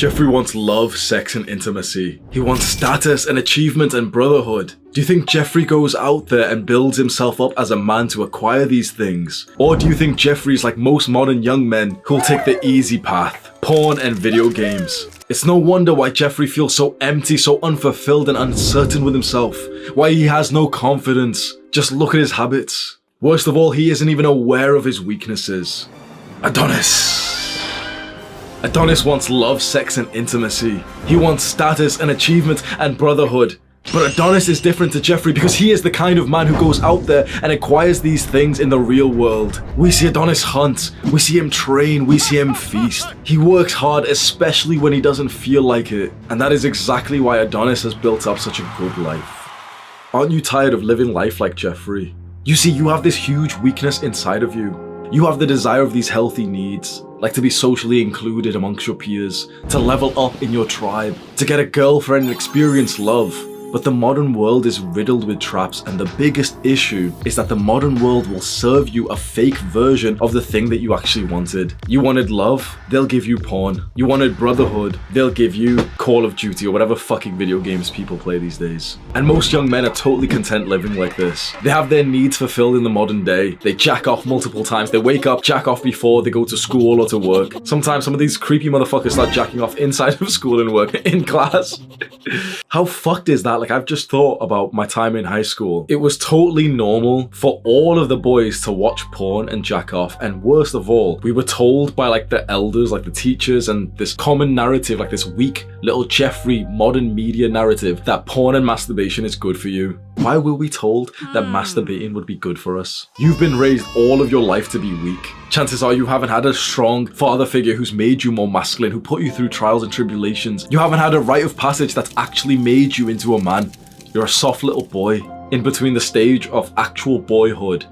Jeffrey wants love, sex, and intimacy. He wants status and achievement and brotherhood. Do you think Jeffrey goes out there and builds himself up as a man to acquire these things? Or do you think Jeffrey's like most modern young men who'll take the easy path, porn and video games? It's no wonder why Jeffrey feels so empty, so unfulfilled and uncertain with himself. Why he has no confidence. Just look at his habits. Worst of all, he isn't even aware of his weaknesses. Adonis. Adonis wants love, sex, and intimacy. He wants status and achievement and brotherhood. But Adonis is different to Jeffrey because he is the kind of man who goes out there and acquires these things in the real world. We see Adonis hunt, we see him train, we see him feast. He works hard, especially when he doesn't feel like it. And that is exactly why Adonis has built up such a good life. Aren't you tired of living life like Jeffrey? You see, you have this huge weakness inside of you. You have the desire of these healthy needs, like to be socially included amongst your peers, to level up in your tribe, to get a girlfriend and experience love. But the modern world is riddled with traps, and the biggest issue is that the modern world will serve you a fake version of the thing that you actually wanted. You wanted love? They'll give you porn. You wanted brotherhood? They'll give you Call of Duty or whatever fucking video games people play these days. And most young men are totally content living like this. They have their needs fulfilled in the modern day. They jack off multiple times. They wake up, jack off before they go to school or to work. Sometimes some of these creepy motherfuckers start jacking off inside of school and work, in class. How fucked is that? Like, I've just thought about my time in high school. It was totally normal for all of the boys to watch porn and jack off, and worst of all, we were told by like the elders, like the teachers, and this common narrative, like this weak little Jeffrey modern media narrative, that porn and masturbation is good for you. Why were we told that masturbating would be good for us? You've been raised all of your life to be weak. Chances are you haven't had a strong father figure who's made you more masculine, who put you through trials and tribulations. You haven't had a rite of passage that's actually made you into a man. You're a soft little boy in between the stage of actual boyhood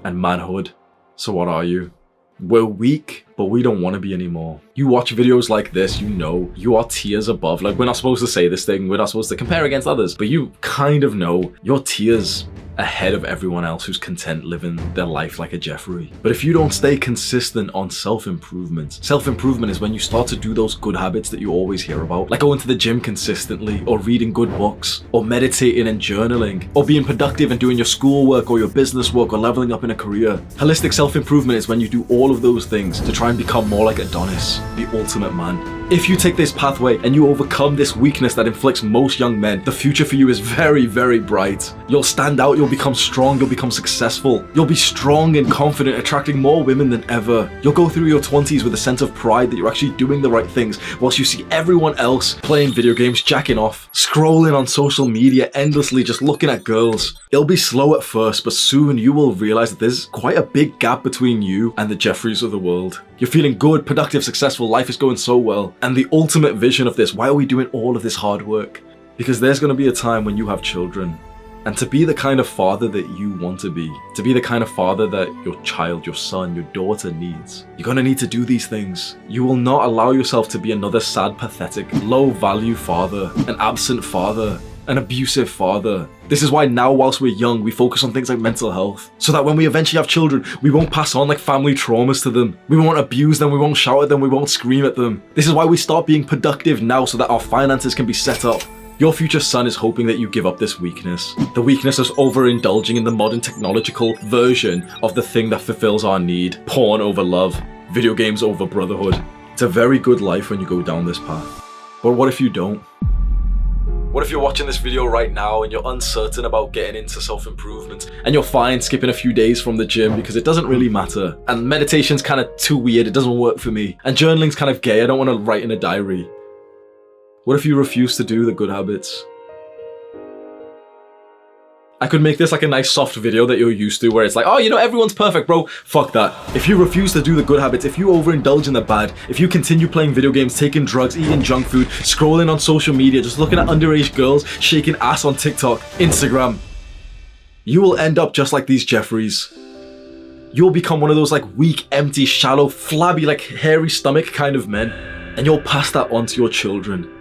and manhood. So what are you? We're weak, but we don't want to be anymore. You watch videos like this, you know, you are tiers above. Like, we're not supposed to say this thing, we're not supposed to compare against others, but you kind of know you're tiers ahead of everyone else who's content living their life like a Jeffrey. But if you don't stay consistent on self-improvement is when you start to do those good habits that you always hear about, like going to the gym consistently, or reading good books, or meditating and journaling, or being productive and doing your schoolwork or your business work, or leveling up in a career. Holistic self-improvement is when you do all of those things to try and become more like Adonis, the ultimate man. If you take this pathway and you overcome this weakness that inflicts most young men, the future for you is very, very bright. You'll stand out, you'll become strong, you'll become successful. You'll be strong and confident, attracting more women than ever. You'll go through your 20s with a sense of pride that you're actually doing the right things, whilst you see everyone else playing video games, jacking off, scrolling on social media endlessly, just looking at girls. It'll be slow at first, but soon you will realize that there's quite a big gap between you and the Jeffreys of the world. You're feeling good, productive, successful, life is going so well. And the ultimate vision of this, why are we doing all of this hard work? Because there's going to be a time when you have children. And to be the kind of father that you want to be the kind of father that your child, your son, your daughter needs, you're going to need to do these things. You will not allow yourself to be another sad, pathetic, low-value father, an absent father, an abusive father. This is why now, whilst we're young, we focus on things like mental health, so that when we eventually have children, we won't pass on like family traumas to them. We won't abuse them, we won't shout at them, we won't scream at them. This is why we start being productive now, so that our finances can be set up. Your future son is hoping that you give up this weakness. The weakness of overindulging in the modern technological version of the thing that fulfills our need. Porn over love, video games over brotherhood. It's a very good life when you go down this path. But what if you don't? What if you're watching this video right now and you're uncertain about getting into self-improvement, and you're fine skipping a few days from the gym because it doesn't really matter, and meditation's kind of too weird, it doesn't work for me, and journaling's kind of gay, I don't want to write in a diary? What if you refuse to do the good habits? I could make this like a nice soft video that you're used to, where it's like, oh, you know, everyone's perfect, bro. Fuck that. If you refuse to do the good habits, if you overindulge in the bad, if you continue playing video games, taking drugs, eating junk food, scrolling on social media, just looking at underage girls, shaking ass on TikTok, Instagram, you will end up just like these Jeffreys. You'll become one of those like weak, empty, shallow, flabby, like hairy stomach kind of men, and you'll pass that on to your children.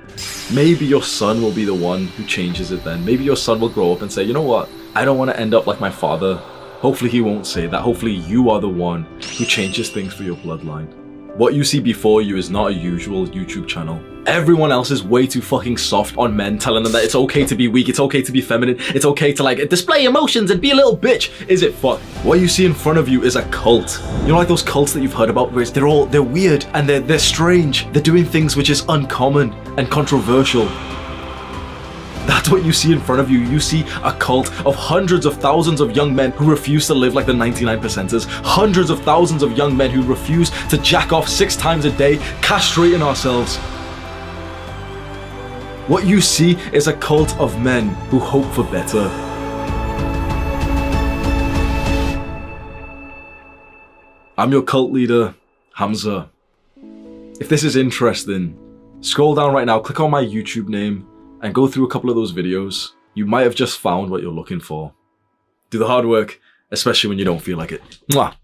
Maybe your son will be the one who changes it then. Maybe your son will grow up and say, you know what? I don't want to end up like my father. Hopefully he won't say that. Hopefully you are the one who changes things for your bloodline. What you see before you is not a usual YouTube channel. Everyone else is way too fucking soft on men, telling them that it's okay to be weak, it's okay to be feminine, it's okay to like display emotions and be a little bitch. Is it fuck? What you see in front of you is a cult. You know, like those cults that you've heard about where they're weird and they're strange. They're doing things which is uncommon and controversial. That's what you see in front of you. You see a cult of hundreds of thousands of young men who refuse to live like the 99%ers. Hundreds of thousands of young men who refuse to jack off 6 times a day, castrating ourselves. What you see is a cult of men who hope for better. I'm your cult leader, Hamza. If this is interesting, scroll down right now, click on my YouTube name, and go through a couple of those videos. You might have just found what you're looking for. Do the hard work, especially when you don't feel like it. Mwah.